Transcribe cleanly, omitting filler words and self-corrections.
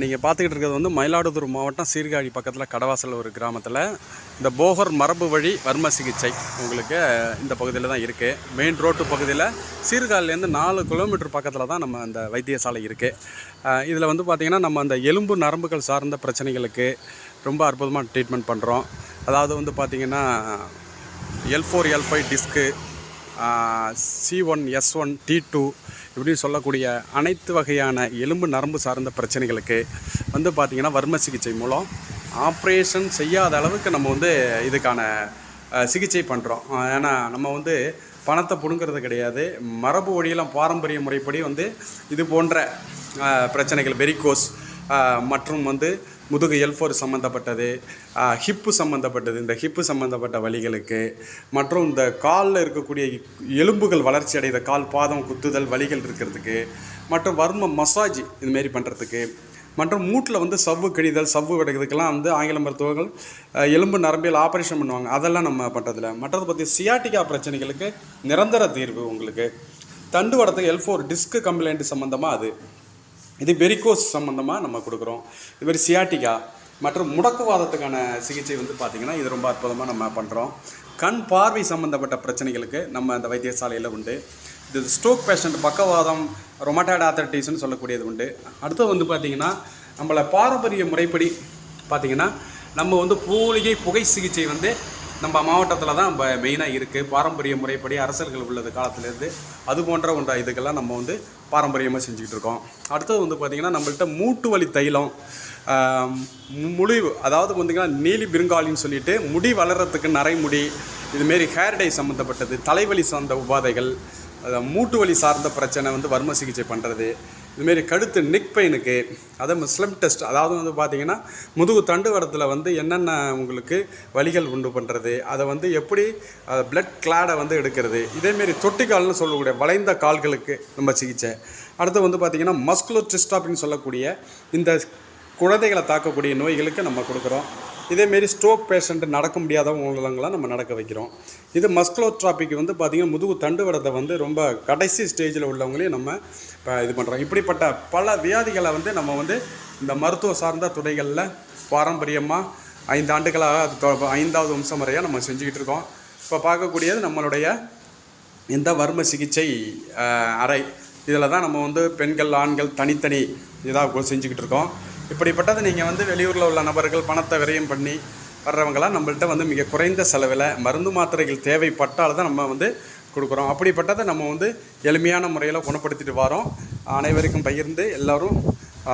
நீங்கள் பார்த்துக்கிட்டு இருக்கிறது வந்து மயிலாடுதுறை மாவட்டம் சீர்காழி பக்கத்தில் கடவாசல் ஒரு கிராமத்தில் இந்த போகர் மரபு வழி வர்ம சிகிச்சை உங்களுக்கு இந்த பகுதியில் தான் இருக்குது. மெயின் ரோட்டு பகுதியில் சீர்காழிலேருந்து 4 கிலோமீட்டர் பக்கத்தில் தான் நம்ம அந்த வைத்தியசாலை இருக்குது. இதில் வந்து பார்த்திங்கன்னா நம்ம அந்த எலும்பு நரம்புகள் சார்ந்த பிரச்சனைகளுக்கு ரொம்ப அற்புதமாக ட்ரீட்மெண்ட் பண்ணுறோம். அதாவது வந்து பார்த்திங்கன்னா L4 L5 disc, C1 S1 T2 இப்படின்னு சொல்லக்கூடிய அனைத்து வகையான எலும்பு நரம்பு சார்ந்த பிரச்சனைகளுக்கு வந்து பார்த்திங்கன்னா வர்ம சிகிச்சை மூலம் ஆப்ரேஷன் செய்யாத அளவுக்கு நம்ம வந்து இதுக்கான சிகிச்சை பண்ணுறோம். ஏன்னா நம்ம வந்து பணத்தை பிடுங்கிறது கிடையாது. மரபு வழியெல்லாம் பாரம்பரிய முறைப்படி வந்து இது போன்ற பிரச்சனைகள் வெரிகோஸ் மற்றும் வந்து முதுகு L4 சம்மந்தப்பட்டது, ஹிப்பு சம்மந்தப்பட்டது, இந்த ஹிப்பு சம்மந்தப்பட்ட வலிகளுக்கு மற்றும் இந்த காலில் இருக்கக்கூடிய எலும்புகள் வளர்ச்சி அடைந்த கால் பாதம் குத்துதல் வலிகள் இருக்கிறதுக்கு மற்றும் வர்ம மசாஜ் இதுமாரி பண்ணுறதுக்கு மற்றும் மூட்டில் வந்து சவ்வு கிழிதல் சவ்வு விடுறதுக்கெல்லாம் வந்து ஆங்கில மருத்துவர்கள் எலும்பு நரம்பியல் ஆப்ரேஷன் பண்ணுவாங்க. அதெல்லாம் நம்ம பண்ணுறதில்ல. மற்றது பற்றி சியாட்டிகா பிரச்சனைகளுக்கு நிரந்தர தீர்வு உங்களுக்கு. தண்டுவடத்துக்கு L4 டிஸ்க்கு கம்ப்ளைண்ட் சம்மந்தமாக அது இது வெரிகோஸ் சம்மந்தமாக நம்ம கொடுக்குறோம். இதுமாதிரி சியாட்டிகா மற்றும் முடக்குவாதத்துக்கான சிகிச்சை வந்து பார்த்திங்கன்னா இது ரொம்ப அற்புதமாக நம்ம பண்ணுறோம். கண் பார்வை சம்மந்தப்பட்ட பிரச்சனைகளுக்கு நம்ம அந்த வைத்தியசாலையில் உண்டு. இது ஸ்ட்ரோக் பேஷண்ட் பக்கவாதம் ரொமட்டாய்டு ஆர்த்தரைட்டிஸ்னு சொல்லக்கூடியது உண்டு. அடுத்து வந்து பார்த்திங்கன்னா நம்மளை பாரம்பரிய முறைப்படி பார்த்திங்கன்னா நம்ம வந்து புகை சிகிச்சை வந்து நம்ம மாவட்டத்தில் தான் மெயினாக இருக்குது. பாரம்பரிய முறைப்படி அரசர்கள் உள்ளது காலத்துலேருந்து அது போன்ற ஒன்ற இதுக்கெல்லாம் நம்ம வந்து பாரம்பரியமாக செஞ்சுக்கிட்டு இருக்கோம். அடுத்தது வந்து பார்த்திங்கன்னா நம்மள்கிட்ட மூட்டு வலி தைலம், அதாவது பார்த்திங்கன்னா நீலி பிருங்காலின்னு சொல்லிட்டு முடி வளர்கிறதுக்கு நரைமுடி இதுமாரி ஹேர் டை சம்மந்தப்பட்டது, தலைவலி சார்ந்த உபாதைகள், மூட்டு வலி சார்ந்த பிரச்சனை வந்து வர்ம சிகிச்சை பண்ணுறது, இதுமாரி கழுத்து நெக் பெயினுக்கு அதை ஸ்லிம் டெஸ்ட், அதாவது வந்து பார்த்திங்கன்னா முதுகு தண்டுவடத்தில் வந்து என்னென்ன உங்களுக்கு வலிகள் உண்டு பண்ணுறது, அதை வந்து எப்படி பிளட் கிளாடை வந்து எடுக்கிறது, இதேமாரி தொட்டிக்கால்னு சொல்லக்கூடிய வளைந்த கால்களுக்கு நம்ம சிகிச்சை. அடுத்து வந்து பார்த்திங்கன்னா மஸ்குலோ டிஸ்ட்ராபின்னு சொல்லக்கூடிய இந்த குழந்தைகளை தாக்கக்கூடிய நோய்களுக்கு நம்ம கொடுக்குறோம். இதேமாரி ஸ்ட்ரோக் பேஷண்ட் நடக்க முடியாதவங்களாம் நம்ம நடக்க வைக்கிறோம். இது மஸ்குலோட்ராபிக்கு வந்து பார்த்திங்கன்னா முதுகு தண்டுவடத்தை வந்து ரொம்ப கடைசி ஸ்டேஜில் உள்ளவங்களையும் நம்ம இது பண்ணுறோம். இப்படிப்பட்ட பல வியாதிகளை வந்து நம்ம வந்து இந்த மருத்துவ சார்ந்த துறைகளில் பாரம்பரியமாக 5 ஆண்டுகளாக 5வது வம்சம் முறையாக நம்ம செஞ்சுக்கிட்டு இருக்கோம். இப்போ பார்க்கக்கூடியது நம்மளுடைய இந்த வர்ம சிகிச்சை அறை. இதில் தான் நம்ம வந்து பெண்கள் ஆண்கள் தனித்தனி இதாக செஞ்சுக்கிட்டு இருக்கோம். இப்படிப்பட்டது நீங்கள் வந்து வெளியூரில் உள்ள நபர்கள் பணத்தை விரயம் பண்ணி வர்றவங்களாம் நம்மள்கிட்ட வந்து மிக குறைந்த செலவில் மருந்து மாத்திரைகள் தேவைப்பட்டால் தான் நம்ம வந்து கொடுக்குறோம். அப்படிப்பட்டதை நம்ம வந்து எளிமையான முறையில் குணப்படுத்திட்டு வரோம். அனைவருக்கும் பகிர்ந்து எல்லோரும்